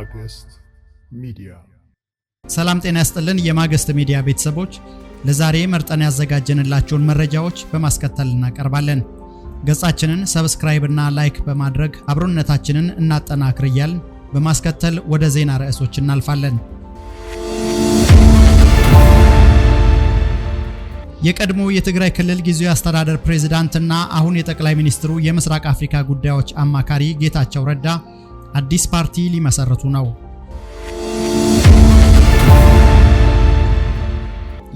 ማግስት ሚዲያ። ሰላም ጤና ያስጥልን የማግስት ሚዲያ ቤተሰቦች፣ ለዛሬ መርጠን ያዘጋጀንላችሁን መረጃዎች በማስከተል እናቀርባለን። ገጻችንን ሰብስክራይብ እና ላይክ በማድረግ አብሮነታችንን እናጠናክር እያልን በማስከተል ወደ ዜና ርዕሶች እናልፋለን። የቀድሞ የትግራይ ክልል ጊዜያዊ አስተዳደር ፕሬዝዳንትና አሁን የጠቅላይ ሚኒስትሩ የምስራቅ አፍሪካ ጉዳዮች አማካሪ ጌታቸው ረዳ አዲስ ፓርቲ ሊመሰርቱ ነው።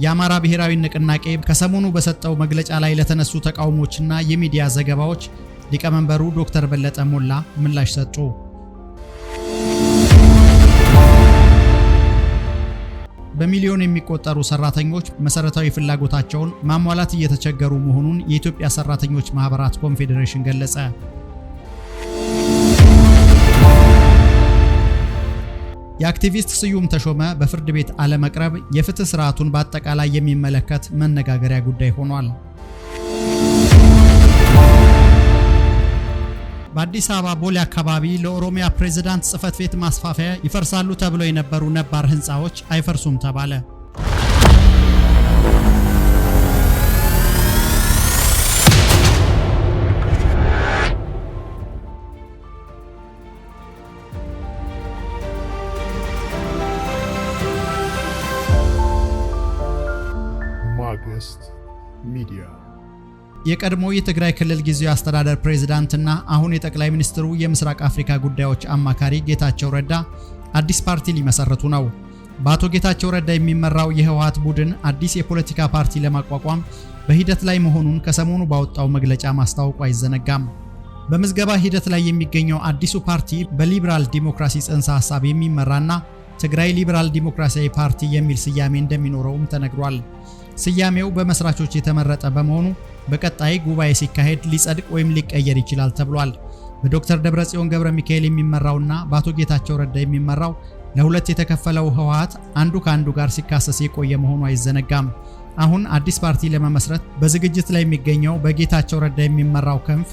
የአማራ ብሔራዊ ንቅናቄ ከሰሞኑ በሰጠው መግለጫ ላይ ለተነሱ ተቃውሞችና የሚዲያ ዘገባዎች ሊቀመንበሩ ዶክተር በለጠ ሞላ ምላሽ ሰጡ። በሚሊዮን የሚቆጠሩ ሰራተኞች መሰረታዊ ፍላጎታቸውን ማሟላት እየተቸገሩ መሆኑን የኢትዮጵያ ሰራተኞች ማህበራት ኮንፌዴሬሽን ገለጸ። የአክቲቪስት ስዩም ተሾመ በፍርድ ቤት አለመቅረብ የፍትህ ስርዓቱን በአጠቃላይ የሚመለከት መነጋገሪያ ጉዳይ ሆኗል። በአዲስ አበባ ቦሌ አካባቢ ለኦሮሚያ ፕሬዝዳንት ጽህፈት ቤት ማስፋፊያ ይፈርሳሉ ተብለው የነበሩ ነባር ህንፃዎች አይፈርሱም ተባለ። ማግስት ሚዲያ። የቀድሞ የትግራይ ክልል ጊዜያዊ አስተዳደር ፕሬዝዳንትና አሁን የጠቅላይ ሚኒስትሩ የምስራቅ አፍሪካ ጉዳዮች አማካሪ ጌታቸው ረዳ አዲስ ፓርቲ ሊመሰርቱ ነው። በአቶ ጌታቸው ረዳ የሚመራው የህወሓት ቡድን አዲስ የፖለቲካ ፓርቲ ለማቋቋም በሂደት ላይ መሆኑን ከሰሞኑ ባወጣው መግለጫ ማስታወቁ አይዘነጋም። በምዝገባ ሂደት ላይ የሚገኘው አዲሱ ፓርቲ በሊበራል ዲሞክራሲ ጽንሰ ሐሳብ የሚመራና ትግራይ ሊበራል ዲሞክራሲያዊ ፓርቲ የሚል ስያሜ እንደሚኖረውም ተነግሯል። ስያሜው በመስራቾች የተመረጠ በመሆኑ በቀጣይ ጉባኤ ሲካሄድ ሊጸድቅ ወይም ሊቀየር ይችላል ተብሏል። በዶክተር ደብረጽዮን ገብረ ሚካኤል የሚመራውና በአቶ ጌታቸው ረዳ የሚመራው ለሁለት የተከፈለው ህወሓት አንዱ ከአንዱ ጋር ሲካሰስ የቆየ መሆኑ አይዘነጋም። አሁን አዲስ ፓርቲ ለመመስረት በዝግጅት ላይ የሚገኘው በጌታቸው ረዳ የሚመራው ክንፍ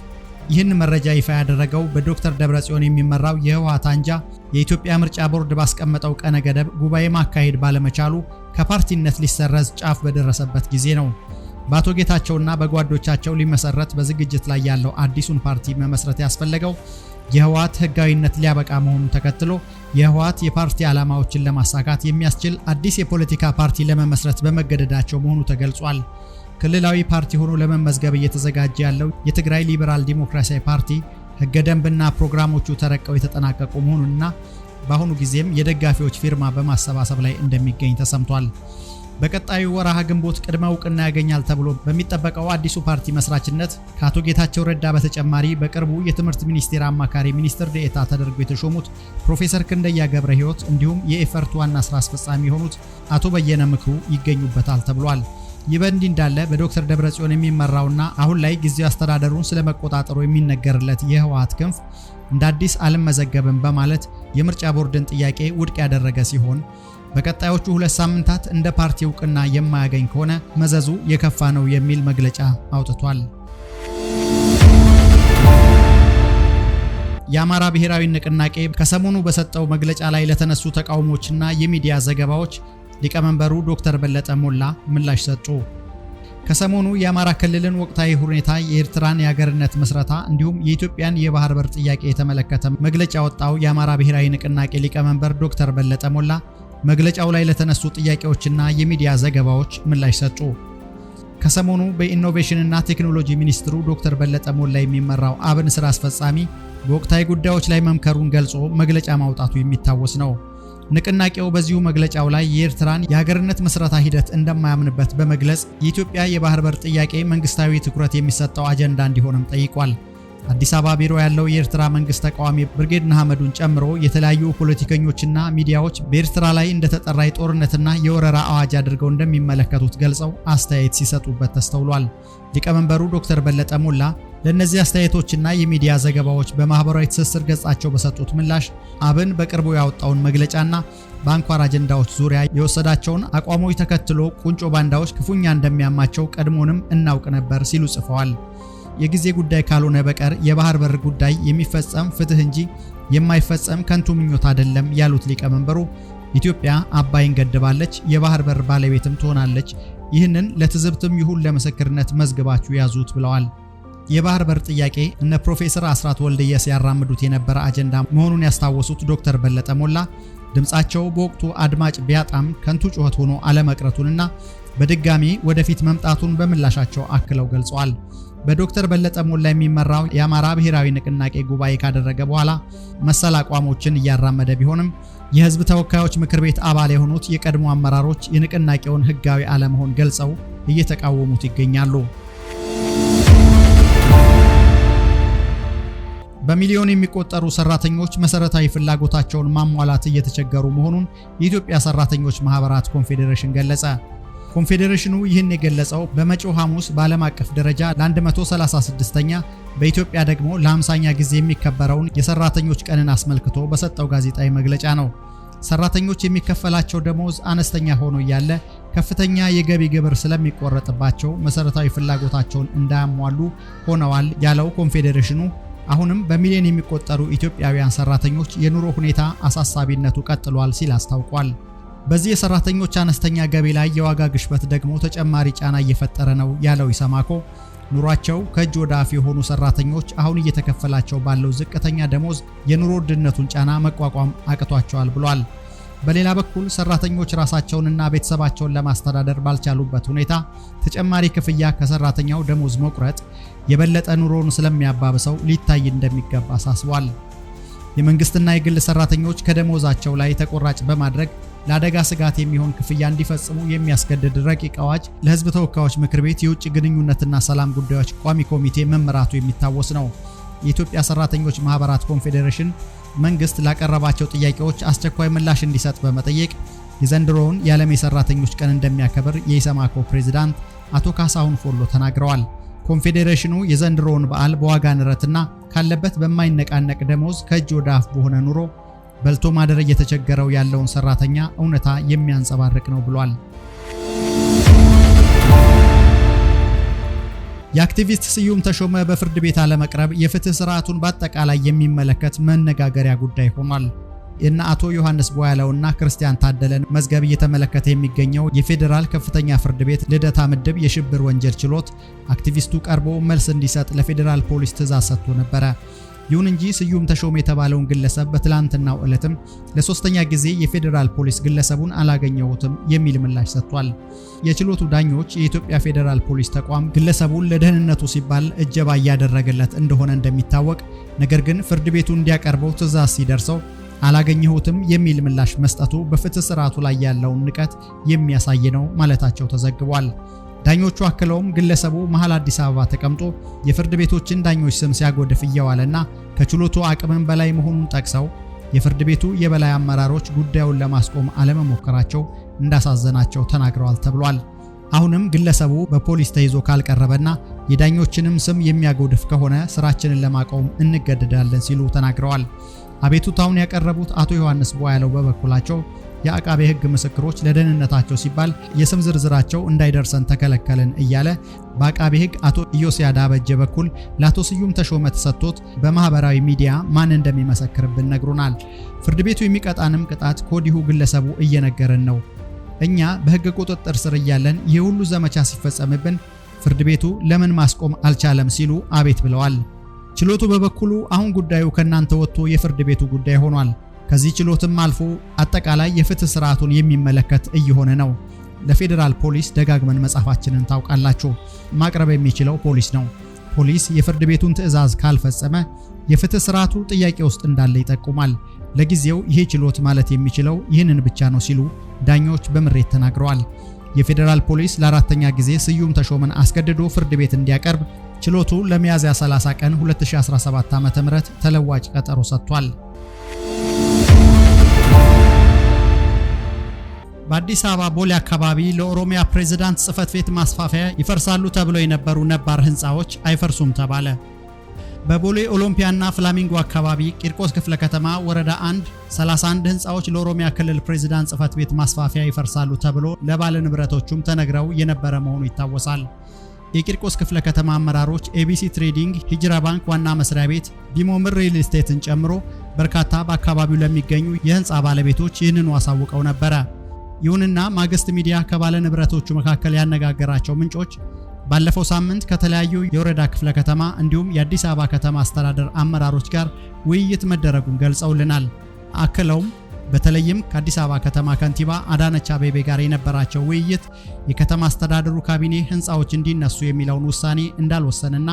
ይህን መረጃ ይፋ ያደረገው በዶክተር ደብረጽዮን የሚመራው የህወሓት አንጃ የኢትዮጵያ ምርጫ ቦርድ ባስቀመጠው ቀነ ገደብ ጉባኤ ማካሄድ ባለመቻሉ ከፓርቲነት ሊሰረዝ ጫፍ በደረሰበት ጊዜ ነው። በአቶ ጌታቸውና በጓዶቻቸው ሊመሰረት በዝግጅት ላይ ያለው አዲሱን ፓርቲ መመስረት ያስፈለገው የህወሓት ህጋዊነት ሊያበቃ መሆኑን ተከትሎ የህወሓት የፓርቲ ዓላማዎችን ለማሳካት የሚያስችል አዲስ የፖለቲካ ፓርቲ ለመመስረት በመገደዳቸው መሆኑ ተገልጿል። ክልላዊ ፓርቲ ሆኖ ለመመዝገብ እየተዘጋጀ ያለው የትግራይ ሊበራል ዲሞክራሲያዊ ፓርቲ ህገ ደንብና ፕሮግራሞቹ ተረቀው የተጠናቀቁ መሆኑንና በአሁኑ ጊዜም የደጋፊዎች ፊርማ በማሰባሰብ ላይ እንደሚገኝ ተሰምቷል። በቀጣዩ ወርሃ ግንቦት ቅድመ እውቅና ያገኛል ተብሎ በሚጠበቀው አዲሱ ፓርቲ መስራችነት ከአቶ ጌታቸው ረዳ በተጨማሪ በቅርቡ የትምህርት ሚኒስቴር አማካሪ ሚኒስትር ዴኤታ ተደርገው የተሾሙት ፕሮፌሰር ክንደያ ገብረ ሕይወት እንዲሁም የኤፈርት ዋና ስራ አስፈጻሚ የሆኑት አቶ በየነ ምክሩ ይገኙበታል ተብሏል። ይህ በእንዲህ እንዳለ በዶክተር ደብረጽዮን የሚመራውና አሁን ላይ ጊዜያዊ አስተዳደሩን ስለመቆጣጠሩ የሚነገርለት የህወሓት ክንፍ እንደ አዲስ አልመዘገብም በማለት የምርጫ ቦርድን ጥያቄ ውድቅ ያደረገ ሲሆን በቀጣዮቹ 2 ሳምንታት እንደ ፓርቲ እውቅና የማያገኝ ከሆነ መዘዙ የከፋ ነው የሚል መግለጫ አውጥቷል። የአማራ ብሔራዊ ንቅናቄ ከሰሞኑ በሰጠው መግለጫ ላይ ለተነሱ ተቃውሞችና የሚዲያ ዘገባዎች ሊቀመንበሩ ዶክተር በለጠ ሞላ ምላሽ ሰጡ። ከሰሞኑ የአማራ ክልልን ወቅታዊ ሁኔታ፣ የኤርትራን የሀገርነት መስረታ እንዲሁም የኢትዮጵያን የባህር በር ጥያቄ የተመለከተ መግለጫ ወጣው የአማራ ብሔራዊ ንቅናቄ ሊቀመንበር ዶክተር በለጠ ሞላ መግለጫው ላይ ለተነሱ ጥያቄዎችና የሚዲያ ዘገባዎች ምላሽ ሰጡ። ከሰሞኑ በኢኖቬሽንና ቴክኖሎጂ ሚኒስትሩ ዶክተር በለጠ ሞላ የሚመራው አብን ስራ አስፈጻሚ በወቅታዊ ጉዳዮች ላይ መምከሩን ገልጾ መግለጫ ማውጣቱ የሚታወስ ነው። ንቅናቄው በዚሁ መግለጫው ላይ የኤርትራን የሀገርነት መስረታ ሂደት እንደማያምንበት በመግለጽ የኢትዮጵያ የባህር በር ጥያቄ መንግስታዊ ትኩረት የሚሰጠው አጀንዳ እንዲሆንም ጠይቋል። አዲስ አበባ ቢሮ ያለው የኤርትራ መንግስት ተቃዋሚ ብርጌድ ንሓመዱን ጨምሮ የተለያዩ ፖለቲከኞችና ሚዲያዎች በኤርትራ ላይ እንደተጠራ የጦርነትና የወረራ አዋጅ አድርገው እንደሚመለከቱት ገልጸው አስተያየት ሲሰጡበት ተስተውሏል። ሊቀመንበሩ ዶክተር በለጠ ሞላ ለእነዚህ አስተያየቶችና የሚዲያ ዘገባዎች በማህበራዊ ትስስር ገጻቸው በሰጡት ምላሽ አብን በቅርቡ ያወጣውን መግለጫና በአንኳር አጀንዳዎች ዙሪያ የወሰዳቸውን አቋሞች ተከትሎ ቁንጮ ባንዳዎች ክፉኛ እንደሚያማቸው ቀድሞንም እናውቅ ነበር ሲሉ ጽፈዋል። የጊዜ ጉዳይ ካልሆነ በቀር የባህር በር ጉዳይ የሚፈጸም ፍትህ እንጂ የማይፈጸም ከንቱ ምኞት አይደለም ያሉት ሊቀመንበሩ ኢትዮጵያ አባይን ገድባለች፣ የባህር በር ባለቤትም ትሆናለች። ይህንን ለትዝብትም ይሁን ለምስክርነት መዝግባችሁ ያዙት ብለዋል። የባህር በር ጥያቄ እነ ፕሮፌሰር አስራት ወልደየስ ያራምዱት የነበረ አጀንዳ መሆኑን ያስታወሱት ዶክተር በለጠ ሞላ ድምጻቸው በወቅቱ አድማጭ ቢያጣም ከንቱ ጩኸት ሆኖ አለመቅረቱንና በድጋሚ ወደፊት መምጣቱን በምላሻቸው አክለው ገልጸዋል። በዶክተር በለጠ ሞላ የሚመራው የአማራ ብሔራዊ ንቅናቄ ጉባኤ ካደረገ በኋላ መሰል አቋሞችን እያራመደ ቢሆንም የህዝብ ተወካዮች ምክር ቤት አባል የሆኑት የቀድሞ አመራሮች የንቅናቄውን ህጋዊ አለመሆን ገልጸው እየተቃወሙት ይገኛሉ። በሚሊዮን የሚቆጠሩ ሰራተኞች መሰረታዊ ፍላጎታቸውን ማሟላት እየተቸገሩ መሆኑን የኢትዮጵያ ሰራተኞች ማህበራት ኮንፌዴሬሽን ገለጸ። ኮንፌዴሬሽኑ ይህን የገለጸው በመጪው ሐሙስ በዓለም አቀፍ ደረጃ ለ136ኛ በኢትዮጵያ ደግሞ ለ50ኛ ጊዜ የሚከበረውን የሰራተኞች ቀንን አስመልክቶ በሰጠው ጋዜጣዊ መግለጫ ነው። ሰራተኞች የሚከፈላቸው ደሞዝ አነስተኛ ሆኖ እያለ ከፍተኛ የገቢ ግብር ስለሚቆረጥባቸው መሰረታዊ ፍላጎታቸውን እንዳያሟሉ ሆነዋል ያለው ኮንፌዴሬሽኑ አሁንም በሚሊዮን የሚቆጠሩ ኢትዮጵያውያን ሰራተኞች የኑሮ ሁኔታ አሳሳቢነቱ ቀጥሏል ሲል አስታውቋል። በዚህ የሰራተኞች አነስተኛ ገቢ ላይ የዋጋ ግሽበት ደግሞ ተጨማሪ ጫና እየፈጠረ ነው ያለው ኢሰማኮ ኑሯቸው ከእጅ ወደ አፍ የሆኑ ሰራተኞች አሁን እየተከፈላቸው ባለው ዝቅተኛ ደሞዝ የኑሮ ውድነቱን ጫና መቋቋም አቅቷቸዋል ብሏል። በሌላ በኩል ሰራተኞች ራሳቸውንና ቤተሰባቸውን ለማስተዳደር ባልቻሉበት ሁኔታ ተጨማሪ ክፍያ ከሰራተኛው ደሞዝ መቁረጥ የበለጠ ኑሮን ስለሚያባብሰው ሊታይ እንደሚገባ አሳስቧል። የመንግስትና የግል ሰራተኞች ከደሞዛቸው ላይ ተቆራጭ በማድረግ ለአደጋ ስጋት የሚሆን ክፍያ እንዲፈጽሙ የሚያስገድድ ረቂቅ አዋጅ ለሕዝብ ተወካዮች ምክር ቤት የውጭ ግንኙነትና ሰላም ጉዳዮች ቋሚ ኮሚቴ መመራቱ የሚታወስ ነው። የኢትዮጵያ ሰራተኞች ማህበራት ኮንፌዴሬሽን መንግስት ላቀረባቸው ጥያቄዎች አስቸኳይ ምላሽ እንዲሰጥ በመጠየቅ የዘንድሮውን የዓለም የሰራተኞች ቀን እንደሚያከብር የኢሰማኮ ፕሬዝዳንት አቶ ካሳሁን ፎሎ ተናግረዋል። ኮንፌዴሬሽኑ የዘንድሮውን በዓል በዋጋ ንረትና ካለበት በማይነቃነቅ ደሞዝ ከእጅ ወደ አፍ በሆነ ኑሮ በልቶ ማደር እየተቸገረው ያለውን ሰራተኛ እውነታ የሚያንጸባርቅ ነው ብሏል። የአክቲቪስት ስዩም ተሾመ በፍርድ ቤት አለመቅረብ የፍትህ ስርዓቱን በአጠቃላይ የሚመለከት መነጋገሪያ ጉዳይ ሆኗል። የእነ አቶ ዮሐንስ ቦያለውና ክርስቲያን ታደለን መዝገብ እየተመለከተ የሚገኘው የፌዴራል ከፍተኛ ፍርድ ቤት ልደታ ምድብ የሽብር ወንጀል ችሎት አክቲቪስቱ ቀርቦ መልስ እንዲሰጥ ለፌዴራል ፖሊስ ትዕዛዝ ሰጥቶ ነበረ። ይሁን እንጂ ስዩም ተሾመ የተባለውን ግለሰብ በትላንትናው ዕለትም ለሶስተኛ ጊዜ የፌዴራል ፖሊስ ግለሰቡን አላገኘሁትም የሚል ምላሽ ሰጥቷል። የችሎቱ ዳኞች የኢትዮጵያ ፌዴራል ፖሊስ ተቋም ግለሰቡን ለደህንነቱ ሲባል እጀባ እያደረገለት እንደሆነ እንደሚታወቅ፣ ነገር ግን ፍርድ ቤቱ እንዲያቀርበው ትዕዛዝ ሲደርሰው አላገኘሁትም የሚል ምላሽ መስጠቱ በፍትህ ስርዓቱ ላይ ያለውን ንቀት የሚያሳይ ነው ማለታቸው ተዘግቧል። ዳኞቹ አክለውም ግለሰቡ መሃል አዲስ አበባ ተቀምጦ የፍርድ ቤቶችን ዳኞች ስም ሲያጎድፍ እየዋለና ከችሎቱ አቅምን በላይ መሆኑን ጠቅሰው የፍርድ ቤቱ የበላይ አመራሮች ጉዳዩን ለማስቆም አለመሞከራቸው እንዳሳዘናቸው ተናግረዋል ተብሏል። አሁንም ግለሰቡ በፖሊስ ተይዞ ካልቀረበና የዳኞችንም ስም የሚያጎድፍ ከሆነ ስራችንን ለማቆም እንገደዳለን ሲሉ ተናግረዋል። አቤቱታውን ያቀረቡት አቶ ዮሐንስ ቦያለው በበኩላቸው የአቃቤ ሕግ ምስክሮች ለደህንነታቸው ሲባል የስም ዝርዝራቸው እንዳይደርሰን ተከለከልን እያለ በአቃቤ ሕግ አቶ ኢዮስያድ አበጀ በኩል ለአቶ ስዩም ተሾመ ተሰጥቶት በማህበራዊ ሚዲያ ማን እንደሚመሰክርብን ነግሮናል። ፍርድ ቤቱ የሚቀጣንም ቅጣት ከወዲሁ ግለሰቡ እየነገረን ነው። እኛ በሕግ ቁጥጥር ስር እያለን ይህ ሁሉ ዘመቻ ሲፈጸምብን ፍርድ ቤቱ ለምን ማስቆም አልቻለም ሲሉ አቤት ብለዋል። ችሎቱ በበኩሉ አሁን ጉዳዩ ከናንተ ወጥቶ የፍርድ ቤቱ ጉዳይ ሆኗል። ከዚህ ችሎትም አልፎ አጠቃላይ የፍትህ ስርዓቱን የሚመለከት እየሆነ ነው። ለፌዴራል ፖሊስ ደጋግመን መጻፋችንን ታውቃላችሁ። ማቅረብ የሚችለው ፖሊስ ነው። ፖሊስ የፍርድ ቤቱን ትዕዛዝ ካልፈጸመ የፍትህ ስርዓቱ ጥያቄ ውስጥ እንዳለ ይጠቁማል። ለጊዜው ይሄ ችሎት ማለት የሚችለው ይህንን ብቻ ነው ሲሉ ዳኞች በምሬት ተናግረዋል። የፌዴራል ፖሊስ ለአራተኛ ጊዜ ስዩም ተሾመን አስገድዶ ፍርድ ቤት እንዲያቀርብ ችሎቱ ለሚያዝያ 30 ቀን 2017 ዓ.ም ተለዋጭ ቀጠሮ ሰጥቷል። በአዲስ አበባ ቦሌ አካባቢ ለኦሮሚያ ፕሬዝዳንት ጽህፈት ቤት ማስፋፊያ ይፈርሳሉ ተብለው የነበሩ ነባር ህንፃዎች አይፈርሱም ተባለ። በቦሌ ኦሎምፒያና ፍላሚንጎ አካባቢ ቂርቆስ ክፍለ ከተማ ወረዳ 1 31 ህንፃዎች ለኦሮሚያ ክልል ፕሬዝዳንት ጽህፈት ቤት ማስፋፊያ ይፈርሳሉ ተብሎ ለባለ ንብረቶቹም ተነግረው የነበረ መሆኑ ይታወሳል። የቂርቆስ ክፍለ ከተማ አመራሮች ኤቢሲ ትሬዲንግ፣ ሂጅራ ባንክ ዋና መስሪያ ቤት፣ ቢሞምር ሪል ስቴትን ጨምሮ በርካታ በአካባቢው ለሚገኙ የህንፃ ባለቤቶች ይህንኑ አሳውቀው ነበረ። ይሁንና ማግስት ሚዲያ ከባለ ንብረቶቹ መካከል ያነጋገራቸው ምንጮች ባለፈው ሳምንት ከተለያዩ የወረዳ ክፍለ ከተማ እንዲሁም የአዲስ አበባ ከተማ አስተዳደር አመራሮች ጋር ውይይት መደረጉን ገልጸውልናል። አክለውም በተለይም ከአዲስ አበባ ከተማ ከንቲባ አዳነች አቤቤ ጋር የነበራቸው ውይይት የከተማ አስተዳደሩ ካቢኔ ህንፃዎች እንዲነሱ የሚለውን ውሳኔ እንዳልወሰነና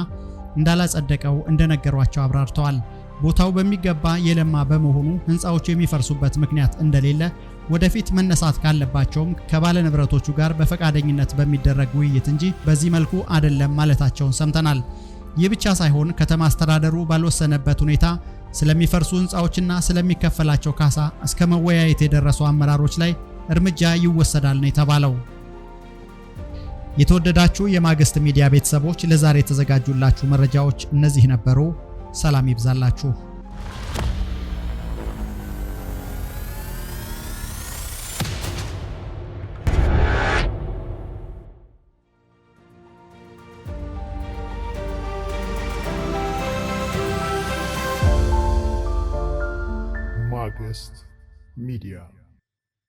እንዳላጸደቀው እንደነገሯቸው አብራርተዋል። ቦታው በሚገባ የለማ በመሆኑ ህንፃዎቹ የሚፈርሱበት ምክንያት እንደሌለ፣ ወደፊት መነሳት ካለባቸውም ከባለ ንብረቶቹ ጋር በፈቃደኝነት በሚደረግ ውይይት እንጂ በዚህ መልኩ አይደለም ማለታቸውን ሰምተናል። ይህ ብቻ ሳይሆን ከተማ አስተዳደሩ ባልወሰነበት ሁኔታ ስለሚፈርሱ ህንፃዎችና ስለሚከፈላቸው ካሳ እስከ መወያየት የደረሱ አመራሮች ላይ እርምጃ ይወሰዳል ነው የተባለው። የተወደዳችሁ የማግስት ሚዲያ ቤተሰቦች ለዛሬ የተዘጋጁላችሁ መረጃዎች እነዚህ ነበሩ። ሰላም ይብዛላችሁ። Magus Media.